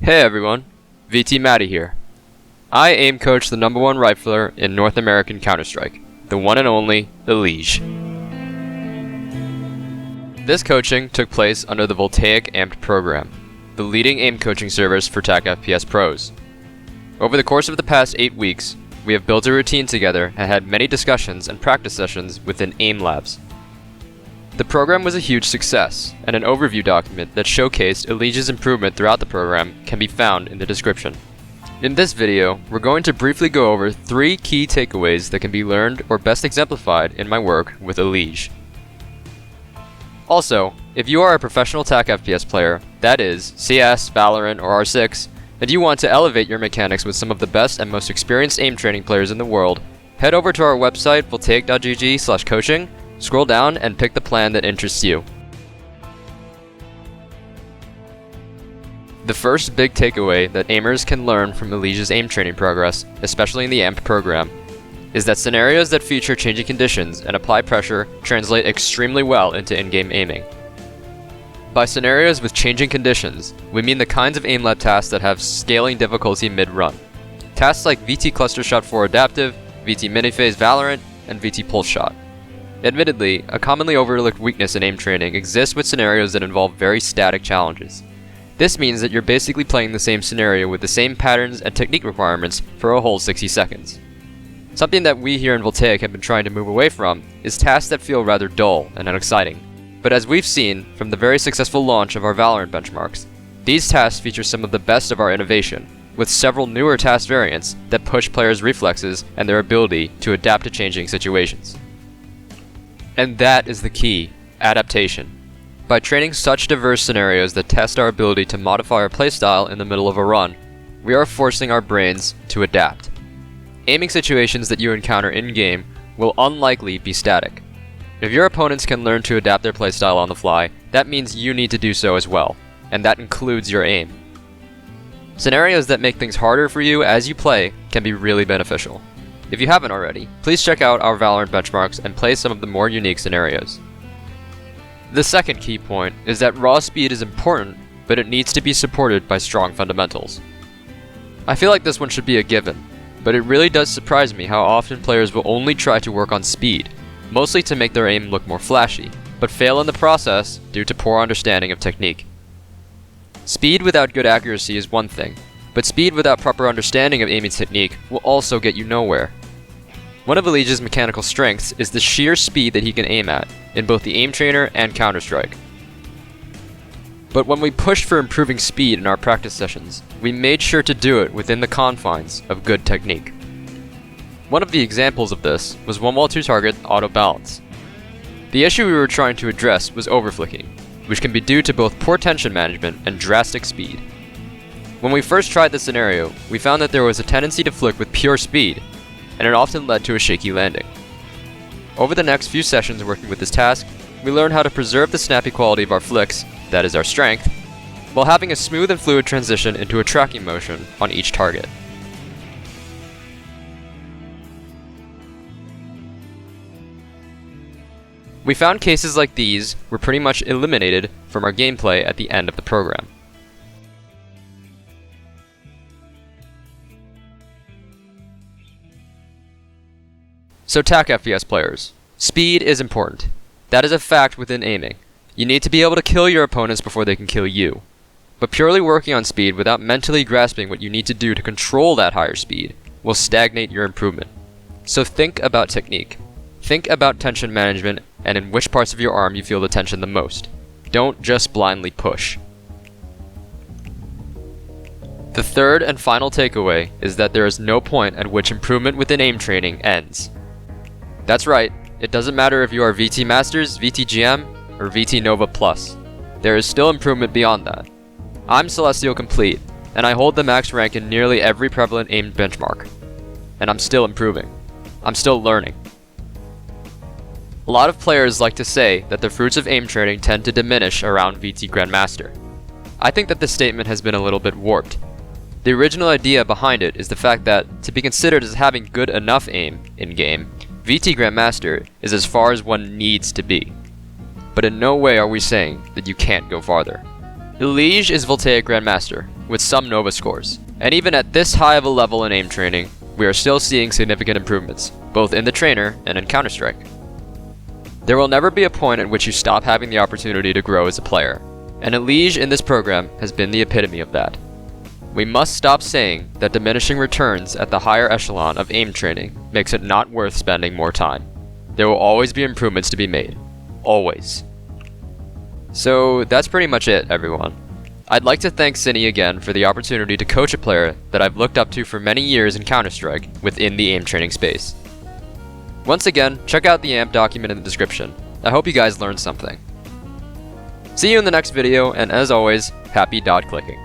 Hey everyone, VT Matty here. I aim coach the #1 rifler in North American Counter-Strike, the one and only EliGE. This coaching took place under the Voltaic Amped program, the leading aim coaching service for TAC FPS pros. Over the course of the past 8 weeks, we have built a routine together and had many discussions and practice sessions within AIM labs. The program was a huge success, and an overview document that showcased EliGE's improvement throughout the program can be found in the description. In this video, we're going to briefly go over 3 key takeaways that can be learned or best exemplified in my work with EliGE. Also, if you are a professional TAC FPS player, that is, CS, Valorant, or R6, and you want to elevate your mechanics with some of the best and most experienced aim training players in the world, head over to our website voltaic.gg/coaching, scroll down, and pick the plan that interests you. The first big takeaway that aimers can learn from EliGE's aim training progress, especially in the Amped program, is that scenarios that feature changing conditions and apply pressure translate extremely well into in-game aiming. By scenarios with changing conditions, we mean the kinds of aim lab tasks that have scaling difficulty mid-run. Tasks like VT Cluster Shot for Adaptive, VT Miniphase Valorant, and VT Pulse Shot. Admittedly, a commonly overlooked weakness in aim training exists with scenarios that involve very static challenges. This means that you're basically playing the same scenario with the same patterns and technique requirements for a whole 60 seconds. Something that we here in Voltaic have been trying to move away from is tasks that feel rather dull and unexciting. But as we've seen from the very successful launch of our Valorant benchmarks, these tasks feature some of the best of our innovation, with several newer task variants that push players' reflexes and their ability to adapt to changing situations. And that is the key, adaptation. By training such diverse scenarios that test our ability to modify our playstyle in the middle of a run, we are forcing our brains to adapt. Aiming situations that you encounter in-game will unlikely be static. If your opponents can learn to adapt their playstyle on the fly, that means you need to do so as well, and that includes your aim. Scenarios that make things harder for you as you play can be really beneficial. If you haven't already, please check out our Valorant benchmarks and play some of the more unique scenarios. The second key point is that raw speed is important, but it needs to be supported by strong fundamentals. I feel like this one should be a given, but it really does surprise me how often players will only try to work on speed, mostly to make their aim look more flashy, but fail in the process due to poor understanding of technique. Speed without good accuracy is one thing, but speed without proper understanding of aiming technique will also get you nowhere. One of EliGE's mechanical strengths is the sheer speed that he can aim at, in both the Aim Trainer and Counter-Strike. But when we pushed for improving speed in our practice sessions, we made sure to do it within the confines of good technique. One of the examples of this was 1-while-2-target auto-balance. The issue we were trying to address was overflicking, which can be due to both poor tension management and drastic speed. When we first tried this scenario, we found that there was a tendency to flick with pure speed, and it often led to a shaky landing. Over the next few sessions working with this task, we learned how to preserve the snappy quality of our flicks, that is our strength, while having a smooth and fluid transition into a tracking motion on each target. We found cases like these were pretty much eliminated from our gameplay at the end of the program. So TAC FPS players, speed is important. That is a fact within aiming. You need to be able to kill your opponents before they can kill you. But purely working on speed without mentally grasping what you need to do to control that higher speed will stagnate your improvement. So think about technique. Think about tension management and in which parts of your arm you feel the tension the most. Don't just blindly push. The third and final takeaway is that there is no point at which improvement within aim training ends. That's right, it doesn't matter if you are VT Masters, VT GM, or VT Nova Plus. There is still improvement beyond that. I'm Celestial Complete, and I hold the max rank in nearly every prevalent aim benchmark. And I'm still improving. I'm still learning. A lot of players like to say that the fruits of aim training tend to diminish around VT Grandmaster. I think that this statement has been a little bit warped. The original idea behind it is the fact that, to be considered as having good enough aim in-game, VT Grandmaster is as far as one needs to be. But in no way are we saying that you can't go farther. EliGE is Voltaic Grandmaster, with some Nova scores, and even at this high of a level in aim training, we are still seeing significant improvements, both in the trainer and in Counter-Strike. There will never be a point at which you stop having the opportunity to grow as a player, and EliGE in this program has been the epitome of that. We must stop saying that diminishing returns at the higher echelon of aim training makes it not worth spending more time. There will always be improvements to be made. Always. So that's pretty much it, everyone. I'd like to thank Cinny again for the opportunity to coach a player that I've looked up to for many years in Counter-Strike within the aim training space. Once again, check out the AMP document in the description. I hope you guys learned something. See you in the next video, and as always, happy dot clicking.